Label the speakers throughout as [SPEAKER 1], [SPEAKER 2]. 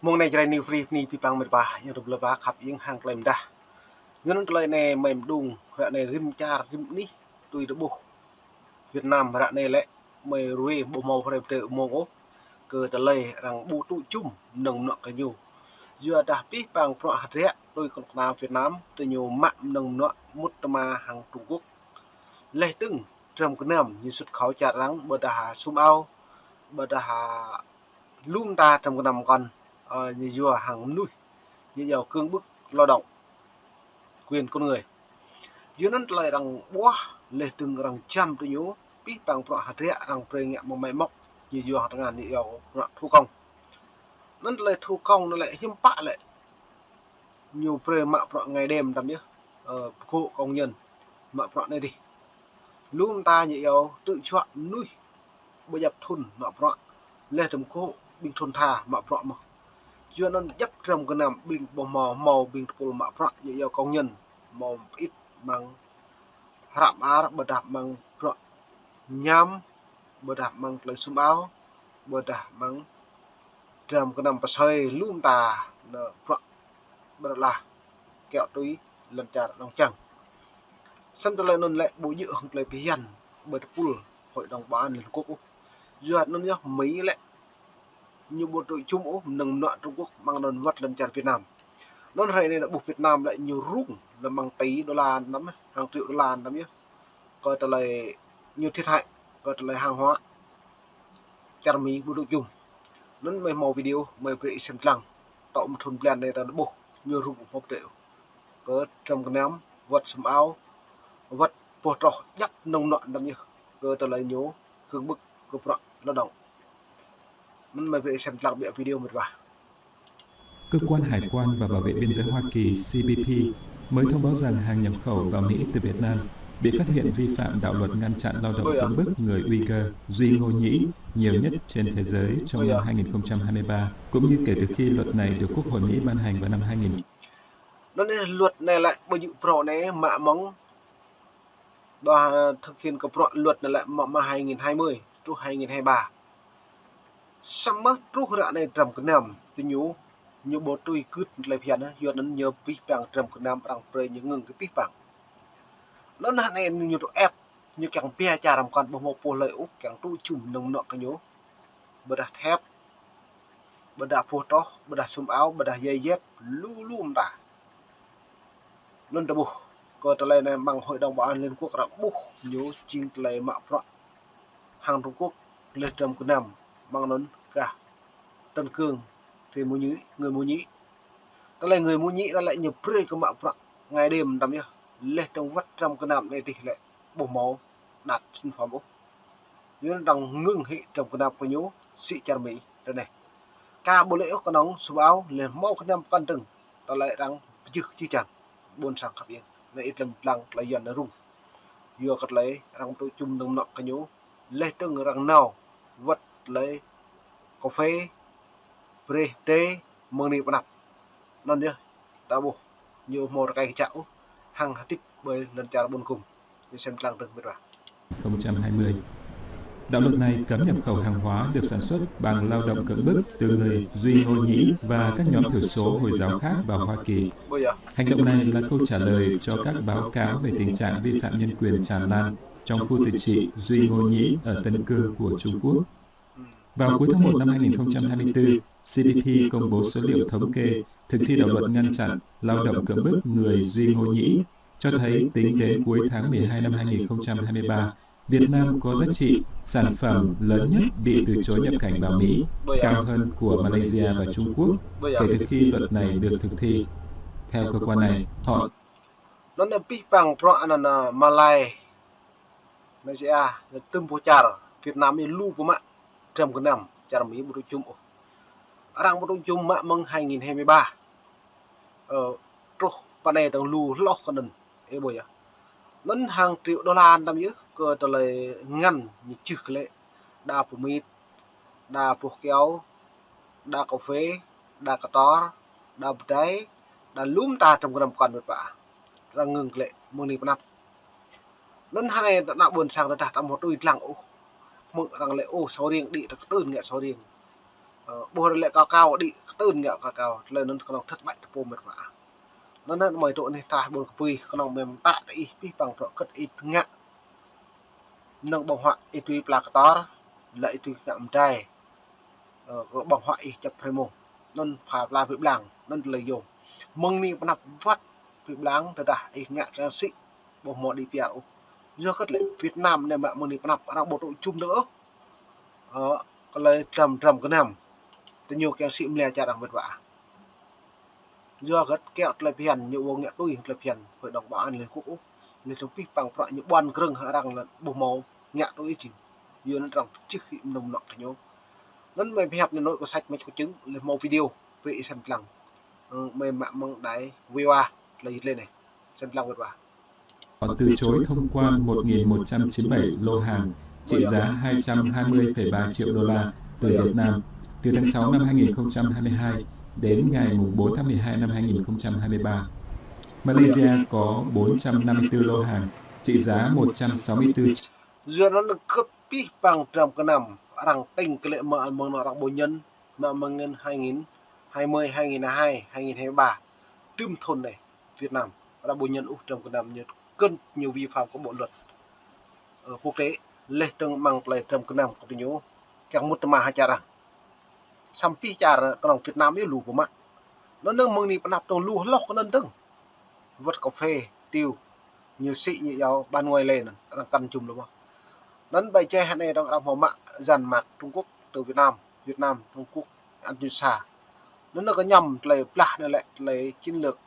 [SPEAKER 1] mong này trái new free ni pipang mệt vả nhưng được leva khắp những hàng claim đa nhưng lời này mềm đùng rạ này rim char rim ní tùy được buộc Việt Nam rạ này lẽ mày ruồi bộ màu phải tự mong ố cơ trả lời rằng bu tụ chung nồng nọ cái nhiều giờ đã pipang pro hạt rẽ tôi còn nào Việt Nam từ nhiều mạng nồng nọ mút mà hàng Trung Quốc lệ từng trong cái nằm như xuất khẩu chả rắn bờ đà sum ao bờ đà lung ta trong cái nằm còn như dùa hàng nuôi như giàu cương bức lao động quyền con người dướiนั้นlại rằng búa lệ từng rằng trăm tôi nhớ biết bằng pro hạt rẽ rằng pre nhẹ một máy móc như dùa hàng ngàn như giàu thu công nó lại thu công nó lại hiếm bạ lại nhiều pre mạ pro ngày đêm đâm nhớ cụ công nhân mạ pro này đi luôn ta như giàu tự chọn nuôi bây giờ thun mạ pro lệ từng cụ bình thôn thà mạ pro mà chưa nó dấp trong cái nằm bình bò màu bình phù mạ pro như giàu công nhân màu ít bằng rạm á bờ đạp bằng pro nhám bờ đạp bằng lấy sum áo bờ đạp bằng trong cái nằm pasai luôn ta nó pro bờ là kẹo túi lần trà đồng chẳng xong rồi nó lại bố dự không lại hiền bờ pool hội đồng bảo an liên quốc duyệt nó nhá mấy lại như bộ đội Trung Quốc nâng nọ Trung Quốc mang đơn vật lần tràn Việt Nam nó này là buộc Việt Nam lại nhiều rung là bằng tỷ đô la lắm hàng triệu đô la lắm nhé coi trả lời nhiều thiệt hại coi trả lời hàng hóa chả mỹ bộ đội Trung nó mày màu video mày bị xem lăng tạo một thùng plan này là buộc nhiều rung một triệu có trong cái ném vật sầm áo vật bột trò nhấp nông nọ lắm nhé coi trả lời nhố cương bức của lao động nên mày bị xem lăng bịa video một vài
[SPEAKER 2] Cơ quan Hải quan và Bảo vệ Biên giới Hoa Kỳ CBP mới thông báo rằng hàng nhập khẩu vào Mỹ từ Việt Nam bị phát hiện vi phạm đạo luật ngăn chặn lao động cưỡng bức người Uyghur Duy Ngô Nhĩ nhiều nhất trên thế giới trong năm 2023, cũng như kể từ khi luật này được Quốc hội Mỹ ban hành vào năm 2000.
[SPEAKER 1] Nên luật này lại bao nhiêu pro này mạ mong và thực hiện cái luật này lại mà 2020 trước 2023 xong mất trước ra này trầm cái nằm thì như bộ tôi cứ lại phiền á do nó nhờ biết bằng trầm cái nằm bằng pre những ngừng cái biết bằng nó này như độ ép như càng pe trà làm con bộ một bộ lợi úc càng tu chùm nồng nọ cái nhố bờ đà thép bờ đà phô tró bờ đà sum áo bờ đà dây dép lu ta nên ta bu coi trả lời này bằng hội đồng bảo an liên quốc đã bu nhố chính lời mạo phạm hàng Trung Quốc lên trầm cái nằm bằng nó cả Tân Cương thì người mua nhĩ cái này người mua nhĩ nó lại nhập pre của mạo phạm ngày đêm đâm nhá lên trong vắt trong cái nằm này thì lại bổ máu đạt sinh phẩm úc nhưng đang ngưng hệ trong cái nằm của nhố sĩ chăn mỹ đây này ca bộ lễ có nóng số áo lên máu cái nằm căn từng ta lại đang chi chẳng buôn sang khắp yên lại ít lăng lại dần nó rung vừa cắt lấy răng tôi chung đồng nọ cái nhố lấy từng răng nào vật lấy cà phê pre tê mừng đi nạp nên nhá ta buộc nhiều một cái chảo hàng tiếp bởi lần trả buôn cùng để xem lăng từng biết vào
[SPEAKER 2] 2020. Đạo luật này cấm nhập khẩu hàng hóa được sản xuất bằng lao động cưỡng bức từ người Duy Ngô Nhĩ và các nhóm thiểu số Hồi giáo khác vào Hoa Kỳ. Hành động này là câu trả lời cho các báo cáo về tình trạng vi phạm nhân quyền tràn lan trong khu tự trị Duy Ngô Nhĩ ở Tân Cương của Trung Quốc. Vào cuối tháng 1 năm 2024, CBP công bố số liệu thống kê thực thi đạo luật ngăn chặn lao động cưỡng bức người Duy Ngô Nhĩ, cho thấy tính đến cuối tháng 12 năm 2023, Việt Nam có giá trị sản phẩm lớn nhất bị từ chối nhập cảnh vào Mỹ, cao hơn của Malaysia và Trung Quốc kể từ khi luật này được thực thi. Theo cơ quan này, họ
[SPEAKER 1] nó là biết bằng pro là Malaysia từng bộ char Việt Nam như lu của mạng trong cái năm char Mỹ bộ đội chung rằng bộ đội chung mạng mừng 2023 trô bạn này đang lu lóc con đần ấy bồi à nó hàng triệu đô la năm chứ cơ trả lời ngăn như trực lệ đa phụ mít đa phụ kéo đa cà phê đa cà to đa trái đa lúm ta trong cái năm còn một bả ra ngừng lệ môn đi năm nên hai này đã buồn sang đã đạt một đôi lăng ô mượn rằng lệ ô sáu riêng đi được tư nghệ sáu riêng bố lệ cao cao điตื่นnhẹ cao cao lên nó còn thất bại bộ mệt vả nó mời tụi này ta buồn vui còn mềm tạ đi pi bằng vợ cất ít ngạ nâng bằng họa ít tuy plak tar lại tuy ngậm trai bằng họa ít chập primo nên phải là việc làng nên lời dùng mong ni nạp vắt việc làng từ đã ít ngạ cái sĩ bộ mò đi piao do cất lệ Việt Nam này mà mong ni nạp đang bộ đội chung nữa còn lời trầm cái nằm từ nhiều cái sĩ lè cha đang vật vả do gật kẹo lại phiền nhiều uống nhẹ tôi lại phiền hội đồng bảo an liên quốc liên trong pi bằng loại những quan rừng hạ đang là bộ màu nhẹ tôi chỉ vừa nó rằng trước khi nồng nặng thành nhau nên mày hẹp nên nội có sạch mấy có chứng là một video về xem lằng mày mạng mong đáy VOA lấy lên này xem lằng vật vả
[SPEAKER 2] họ từ chối thông quan 1.197 lô hàng trị giá 220,3 triệu đô la từ Việt Nam từ tháng 6 năm 2022 đến ngày 4 tháng 12 năm 2023. Malaysia có 454 lô hàng trị giá 164 triệu.
[SPEAKER 1] Dựa nó được cấp pi bằng trầm cái nằm rằng tình cái lệ mở mong nó rằng bộ nhân mà mong ngân 2020 2022 2023 tươm thôn này Việt Nam là bộ nhân trong cái nằm như cân nhiều vi phạm của bộ luật quốc tế lệ từng mang lại trong cái nằm của tình yêu càng một mà hai cha sampai cara kalau Việt Nam ấy lù của mạng nó nâng mừng đi nạp trong lù lóc nó nâng vật cà phê tiêu như xị như giàu ban ngoài lên đang căn chung đúng không nên bài chơi này đang hỏa mạng dàn mạc Trung Quốc từ Việt Nam Trung Quốc ăn như xà nó có nhầm lấy plạ này lại lấy chiến lược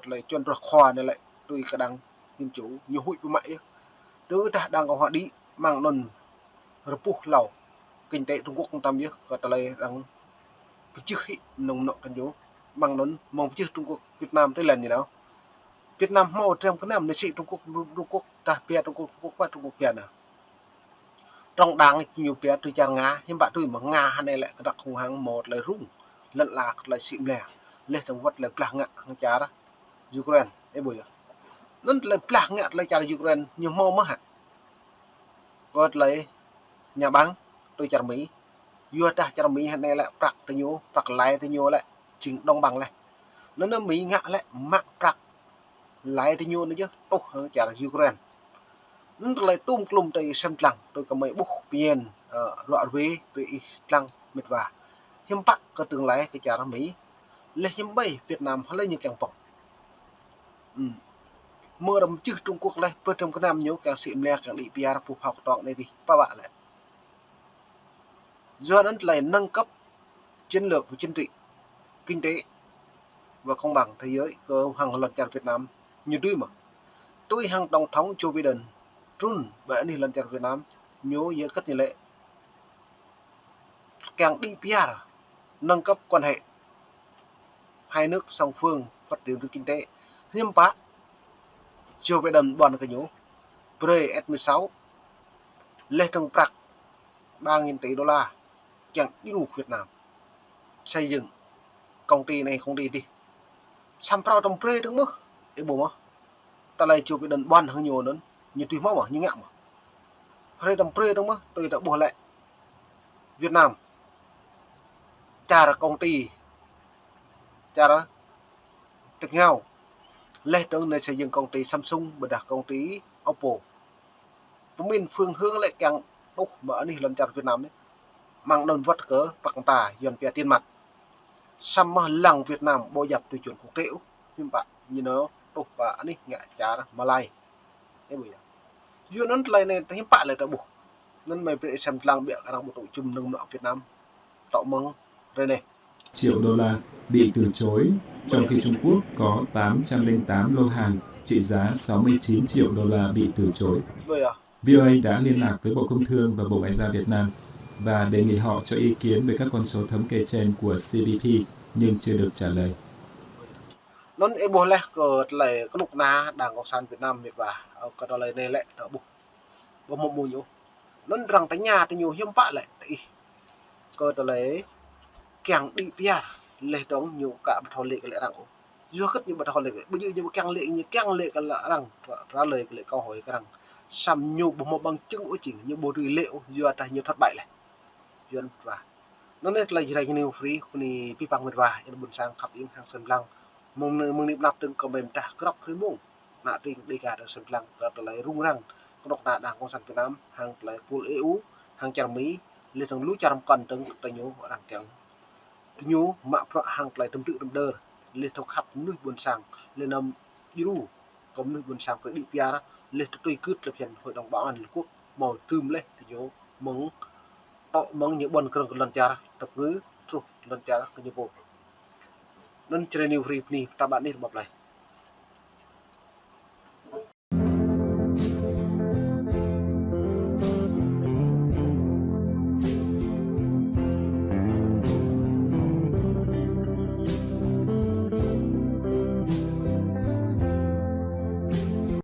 [SPEAKER 1] lấy chuyên đoạt khoa này lại tôi cả đang nghiên cứu nhiều hụi của mày tứ ta đang có họ đi mang nền rập lầu kinh tế Trung Quốc không tâm biết và ta lấy đang trước khi nồng nọกันอยู่bằng nó mong trước Trung Quốc Việt Nam tới lần gì đó Việt Nam mau trong cái năm này chị Trung Quốc ta Việt Trung Quốc và Trung Quốc Việt à trong đáng nhiều Việt tôi chàng Nga nhưng bạn tôi mà Nga hay này lại đặc hùng hàng một là rung lận lạc lại xịn lẻ lên trong vật là plak ngạ hàng chả đó Ukraine ấy bùi nó là plak ngạ lại chả Ukraine nhiều mau mất hả có lấy nhà băng tôi chả Mỹ vừa ta chả Mỹ hay này lại plak tới nhiều plak lại tới nhiều lại chỉnh đông bằng lại nó Mỹ ngạ lại mạng plak lại tới nhiều nữa chứ tốt hơn chả là Ukraine nó lại tung klum tới xem lăng tôi có mấy bút tiền loại về lăng mệt và hiếm bắc có tương lai cái chả là Mỹ lấy hiếm bay Việt Nam hay lấy như càng vọng mưa đầm chứ Trung Quốc này vừa trong cái năm nhớ càng xịn lẹ càng đi PR phù học toàn này đi các bạn lại do đó lại nâng cấp chiến lược và chính trị kinh tế và công bằng thế giới của hàng lần chặt Việt Nam như tôi mà tôi hàng tổng thống Joe Biden run bởi đi lần chặt Việt Nam nhớ giữa các như lệ càng đi PR nâng cấp quan hệ hai nước song phương phát triển về kinh tế hiếm bác Joe Biden đoàn cái nhớ pre S16 lệ thằng bạc 3.000 tỷ đô la chẳng đi đủ Việt Nam xây dựng công ty này không đi xăm prao trong pre đúng mức để bố mà ta lại Joe Biden đoàn hơn nhiều lớn như tùy máu mà như ngạm mà pre trong pre đúng mức tôi đã bổ lại Việt Nam trả ra công ty trả ra được nhau lệ tương này xây dựng công ty Samsung và đặt công ty Oppo mình phương hướng lại càng đúc mở đi lần chặt Việt Nam đấy mang đơn vật cỡ bằng tà dần về tiền mặt xăm lăng Việt Nam bôi dập tiêu chuẩn quốc tế nhưng bạn như nó đúc và anh ấy ngại trả Malay thế bây giờ duyên nó lại này hiếm bạn lại đã buộc nên mày phải xem lăng bịa cả một tổ chung nâng nọ Việt Nam tạo mừng rồi này
[SPEAKER 2] triệu đô la bị từ chối, trong khi Trung Quốc có 808 lô hàng trị giá 69 triệu đô la bị từ chối. VOA đã liên lạc với Bộ Công Thương và Bộ Ngoại giao Việt Nam và đề nghị họ cho ý kiến về các con số thống kê trên của CBP nhưng chưa được trả lời.
[SPEAKER 1] Nó ebo lẽ cờ lại cái lúc na Đảng Cộng sản Việt Nam và cái đó lại này lại đỡ bục bộ một mùi nhú nó rằng tới nhà thì nhiều hiếm bạ lại cờ đó lấy càng đi bia lấy đóng nhiều cả bật lệ cái lẽ rằng do rất nhiều bật lệ bây giờ như càng lệ cái là rằng ra lời cái lệ câu hỏi cái rằng xăm nhiều bộ một bằng chứng ổ chỉnh như bộ tư liệu do ta nhiều thất bại này duyên và nó nên là gì đây nhiều free ni pi pang merwa yang bun sang khắp những hàng sân lăng mong niệm nạp từng cầm bềm ta crop free mong nạ đi đi cả được sân lăng đó là rung răng có độc đảng công sản Việt Nam hàng lại pool EU hàng chả Mỹ liên thằng lũ chả cần từng tay nhú ở đằng kẹng nhú mạ pro hàng lại tâm tự tâm đơ liên thằng khắp nước buồn sang liên âm Iru có nước buồn sang với DPR liên tôi cướp lập hiện hội đồng bảo an Liên Quốc màu tươm lên thì nhú mong mong những bọn cường lần chả tập ngữ lần chả cái như bộ nên chơi nhiều free ni ta bạn đi một lại